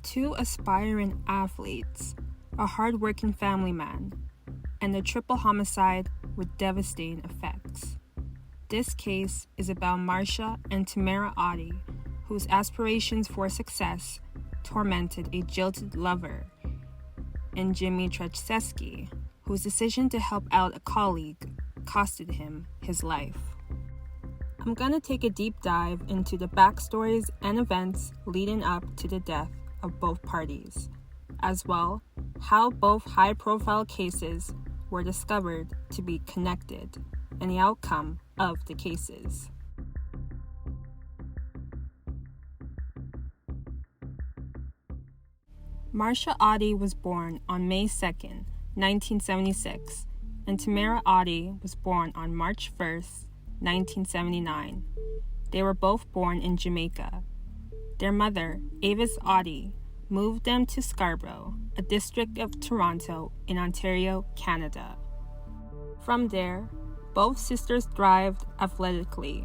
two aspiring athletes, a hard-working family man, and a triple homicide with devastating effects. This case is about Marcia and Tamara Oddie, whose aspirations for success tormented a jilted lover, and Jimmy Trzaski, whose decision to help out a colleague costed him his life. I'm going to take a deep dive into the backstories and events leading up to the death of both parties, as well how both high-profile cases were discovered to be connected and the outcome of the cases. Marcia Oddie was born on May 2nd, 1976, and Tamara Oddie was born on March 1st, 1979. They were both born in Jamaica. Their mother, Avis Oddie, moved them to Scarborough, a district of Toronto in Ontario, Canada. From there, both sisters thrived athletically.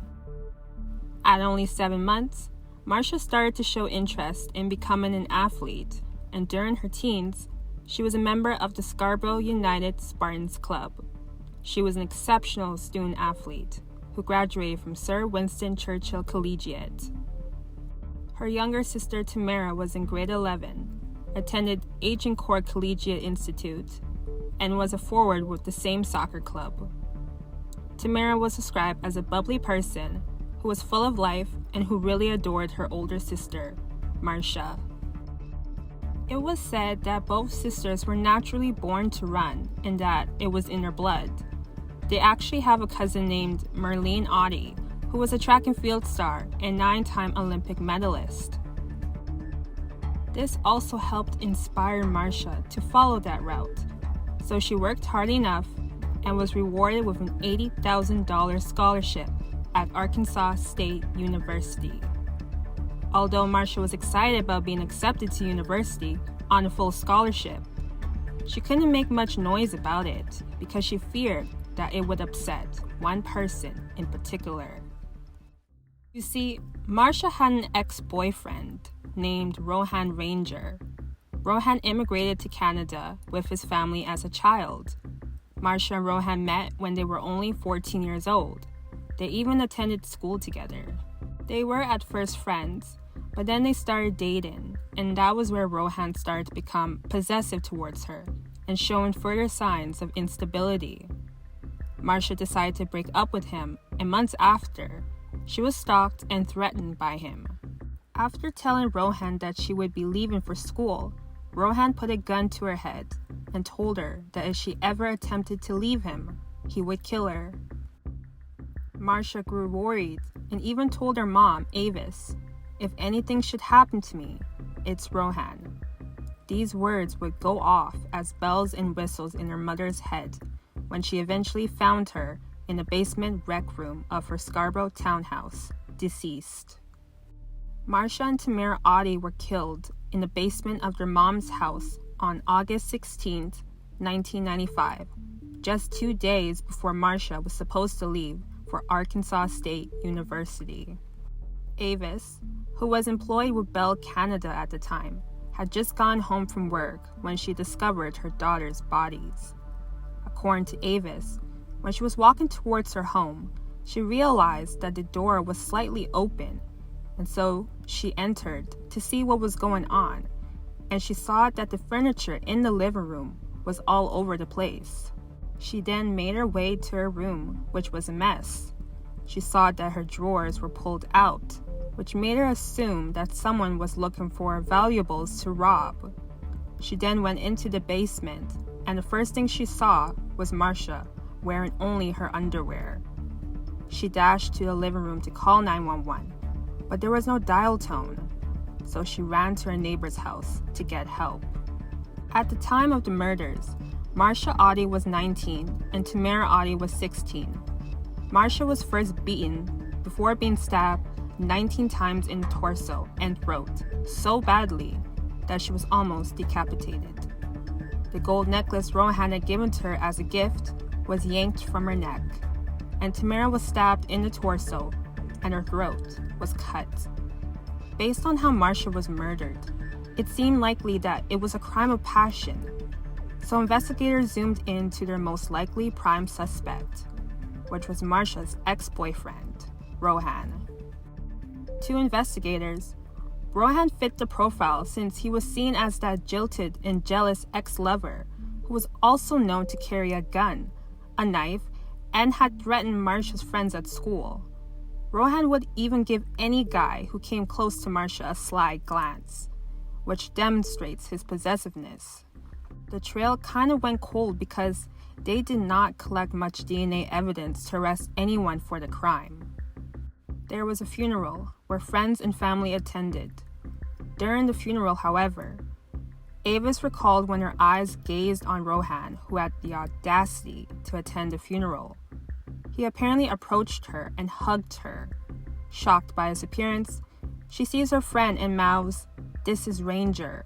At only 7 months, Marcia started to show interest in becoming an athlete, and during her teens, she was a member of the Scarborough United Spartans Club. She was an exceptional student athlete who graduated from Sir Winston Churchill Collegiate. Her younger sister Tamara was in grade 11, attended Agincourt Collegiate Institute, and was a forward with the same soccer club. Tamara was described as a bubbly person who was full of life and who really adored her older sister, Marcia. It was said that both sisters were naturally born to run and that it was in their blood. They actually have a cousin named Merlene Oddie, who was a track and field star and 9-time Olympic medalist. This also helped inspire Marcia to follow that route, so she worked hard enough and was rewarded with an $80,000 scholarship at Arkansas State University. Although Marcia was excited about being accepted to university on a full scholarship, she couldn't make much noise about it because she feared that it would upset one person in particular. You see, Marcia had an ex-boyfriend named Rohan Ranger. Rohan immigrated to Canada with his family as a child. Marcia and Rohan met when they were only 14 years old. They even attended school together. They were at first friends, but then they started dating, and that was where Rohan started to become possessive towards her and showing further signs of instability. Marcia decided to break up with him, and months after, she was stalked and threatened by him. After telling Rohan that she would be leaving for school, Rohan put a gun to her head and told her that if she ever attempted to leave him, he would kill her. Marcia grew worried and even told her mom, Avis, "If anything should happen to me, it's Rohan." These words would go off as bells and whistles in her mother's head when she eventually found her in the basement rec room of her Scarborough townhouse, deceased. Marcia and Tamara Oddie were killed in the basement of their mom's house on August 16, 1995, just 2 days before Marcia was supposed to leave for Arkansas State University. Avis, who was employed with Bell Canada at the time, had just gone home from work when she discovered her daughter's bodies. According to Avis, when she was walking towards her home, she realized that the door was slightly open, and so she entered to see what was going on, and she saw that the furniture in the living room was all over the place. She then made her way to her room, which was a mess. She saw that her drawers were pulled out, which made her assume that someone was looking for valuables to rob. She then went into the basement, and the first thing she saw was Marcia wearing only her underwear. She dashed to the living room to call 911, but there was no dial tone, so she ran to her neighbor's house to get help. At the time of the murders, Marcia Oddie was 19 and Tamara Oddie was 16. Marcia was first beaten before being stabbed 19 times in the torso and throat so badly that she was almost decapitated. The gold necklace Rohan had given to her as a gift was yanked from her neck, and Tamara was stabbed in the torso and her throat was cut. Based on how Marcia was murdered, It seemed likely that it was a crime of passion, so investigators zoomed in to their most likely prime suspect, which was Marsha's ex-boyfriend, Rohan. To investigators, Rohan fit the profile since he was seen as that jilted and jealous ex-lover who was also known to carry a gun, a knife, and had threatened Marsha's friends at school. Rohan would even give any guy who came close to Marsha a sly glance, which demonstrates his possessiveness. The trail kind of went cold because they did not collect much DNA evidence to arrest anyone for the crime. There was a funeral where friends and family attended. During the funeral, however, Avis recalled when her eyes gazed on Rohan, who had the audacity to attend the funeral. He apparently approached her and hugged her. Shocked by his appearance, she sees her friend and mouths, "This is Ranger."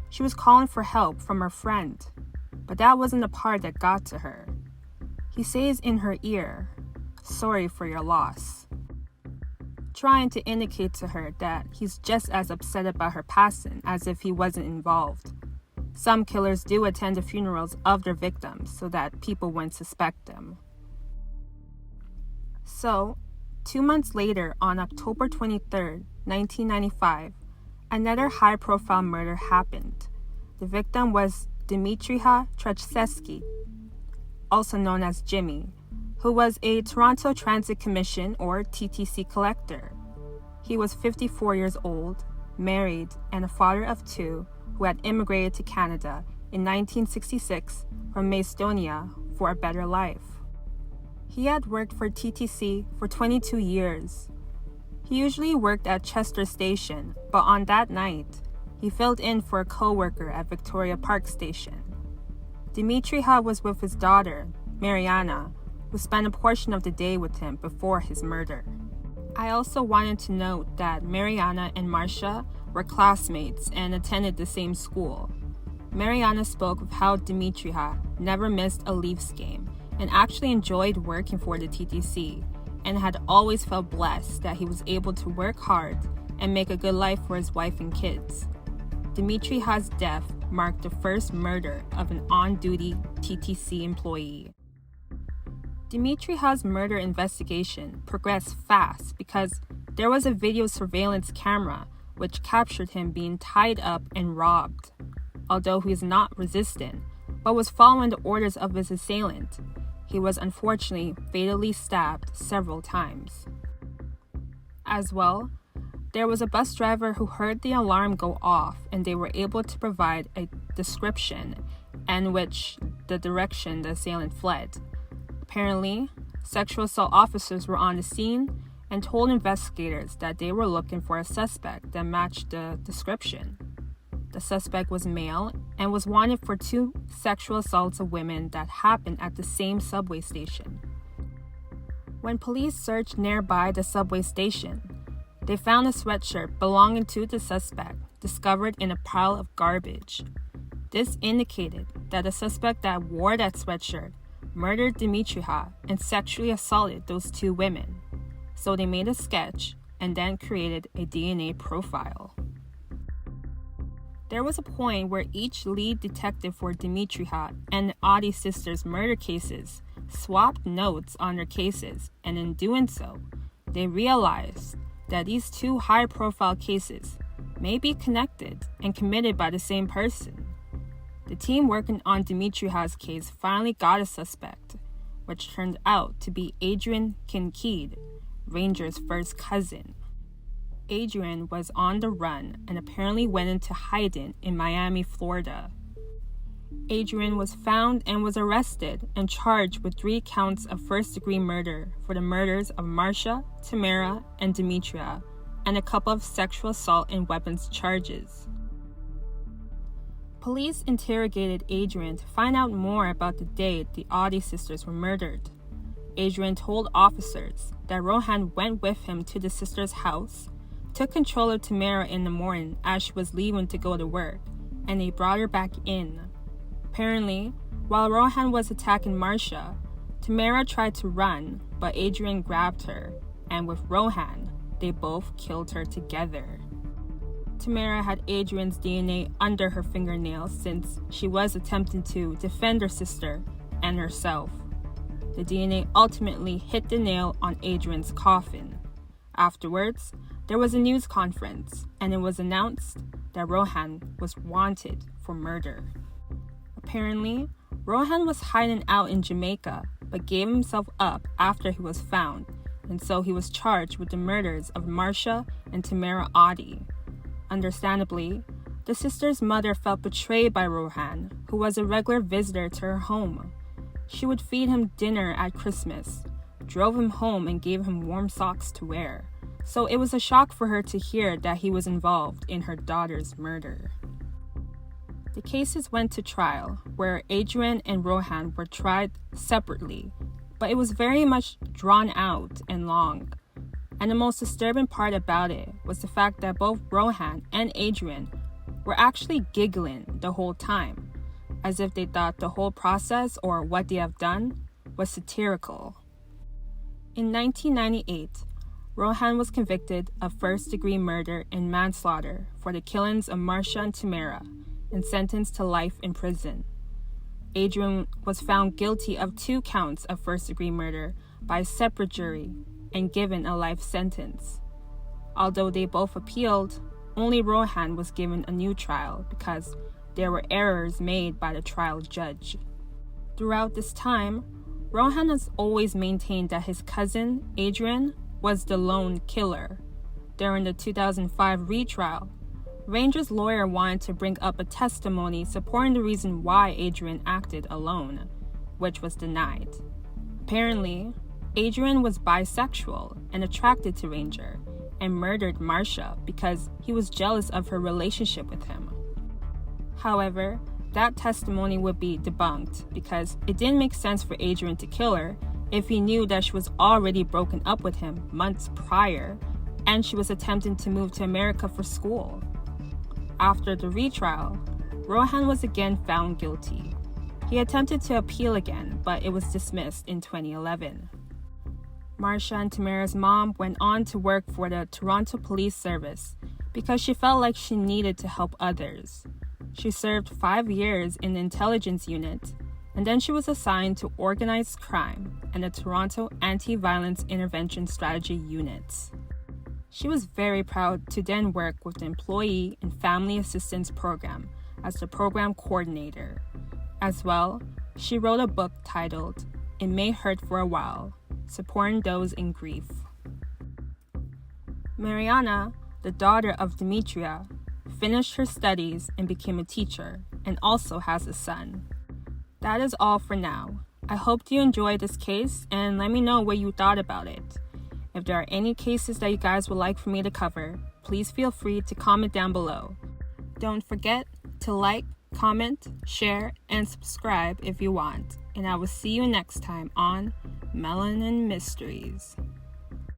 She was calling for help from her friend, but that wasn't the part that got to her. He says in her ear, "Sorry for your loss," trying to indicate to her that he's just as upset about her passing as if he wasn't involved. Some killers do attend the funerals of their victims so that people wouldn't suspect them. So, 2 months later, on October 23, 1995, another high-profile murder happened. The victim was Dmitrija Trzaskowski, also known as Jimmy, who was a Toronto Transit Commission or TTC collector. He was 54 years old, married, and a father of 2 who had immigrated to Canada in 1966 from Macedonia for a better life. He had worked for TTC for 22 years. He usually worked at Chester Station, but on that night, he filled in for a co-worker at Victoria Park Station. Dmitrija was with his daughter, Mariana, who spent a portion of the day with him before his murder. I also wanted to note that Mariana and Marsha were classmates and attended the same school. Mariana spoke of how Dmitrija never missed a Leafs game and actually enjoyed working for the TTC and had always felt blessed that he was able to work hard and make a good life for his wife and kids. Dmitrija's death marked the first murder of an on-duty TTC employee. Dmitrija's murder investigation progressed fast because there was a video surveillance camera which captured him being tied up and robbed. Although he is not resistant, but was following the orders of his assailant, he was unfortunately fatally stabbed several times. As well, there was a bus driver who heard the alarm go off and they were able to provide a description and which the direction the assailant fled. Apparently, sexual assault officers were on the scene and told investigators that they were looking for a suspect that matched the description. The suspect was male and was wanted for 2 sexual assaults of women that happened at the same subway station. When police searched nearby the subway station, they found a sweatshirt belonging to the suspect discovered in a pile of garbage. This indicated that the suspect that wore that sweatshirt murdered Dmitrija and sexually assaulted those 2 women. So they made a sketch and then created a DNA profile. There was a point where each lead detective for Dmitrija and the Audi sisters' murder cases swapped notes on their cases, and in doing so, they realized that these 2 high-profile cases may be connected and committed by the same person. The team working on Dmitrija's case finally got a suspect, which turned out to be Adrian Kincaid, Ranger's first cousin. Adrian was on the run and apparently went into hiding in Miami, Florida. Adrian was found and was arrested and charged with 3 counts of first-degree murder for the murders of Marsha, Tamara, and Dmitrija, and a couple of sexual assault and weapons charges. Police interrogated Adrian to find out more about the day the Audi sisters were murdered. Adrian told officers that Rohan went with him to the sisters' house, took control of Tamara in the morning as she was leaving to go to work, and they brought her back in. Apparently, while Rohan was attacking Marsha, Tamara tried to run, but Adrian grabbed her, and with Rohan, they both killed her together. Tamara had Adrian's DNA under her fingernails since she was attempting to defend her sister and herself. The DNA ultimately hit the nail on Adrian's coffin. Afterwards, there was a news conference, and it was announced that Rohan was wanted for murder. Apparently, Rohan was hiding out in Jamaica, but gave himself up after he was found, and so he was charged with the murders of Marcia and Tamara Oddie. Understandably, the sister's mother felt betrayed by Rohan, who was a regular visitor to her home. She would feed him dinner at Christmas, drove him home, and gave him warm socks to wear. So it was a shock for her to hear that he was involved in her daughter's murder. The cases went to trial, where Adrian and Rohan were tried separately, but it was very much drawn out and long. And the most disturbing part about it was the fact that both Rohan and Adrian were actually giggling the whole time, as if they thought the whole process or what they have done was satirical. In 1998, Rohan was convicted of first-degree murder and manslaughter for the killings of Marcia and Tamara and sentenced to life in prison. Adrian was found guilty of 2 counts of first-degree murder by a separate jury and given a life sentence. Although they both appealed, only Rohan was given a new trial because there were errors made by the trial judge. Throughout this time, Rohan has always maintained that his cousin, Adrian, was the lone killer. During the 2005 retrial, Ranger's lawyer wanted to bring up a testimony supporting the reason why Adrian acted alone, which was denied. Apparently, Adrian was bisexual and attracted to Ranger, and murdered Marcia because he was jealous of her relationship with him. However, that testimony would be debunked because it didn't make sense for Adrian to kill her if he knew that she was already broken up with him months prior and she was attempting to move to America for school. After the retrial, Rohan was again found guilty. He attempted to appeal again, but it was dismissed in 2011. Marcia and Tamara's mom went on to work for the Toronto Police Service because she felt like she needed to help others. She served 5 years in the intelligence unit, and then she was assigned to organized crime and the Toronto Anti-Violence Intervention Strategy units. She was very proud to then work with the Employee and Family Assistance Program as the program coordinator. As well, she wrote a book titled It May Hurt for a While, Supporting Those in Grief. Mariana, the daughter of Demetria, finished her studies and became a teacher, and also has a son. That is all for now. I hope you enjoyed this case, and let me know what you thought about it. If there are any cases that you guys would like for me to cover, please feel free to comment down below. Don't forget to like, comment, share, and subscribe if you want. And I will see you next time on Melanin Mysteries.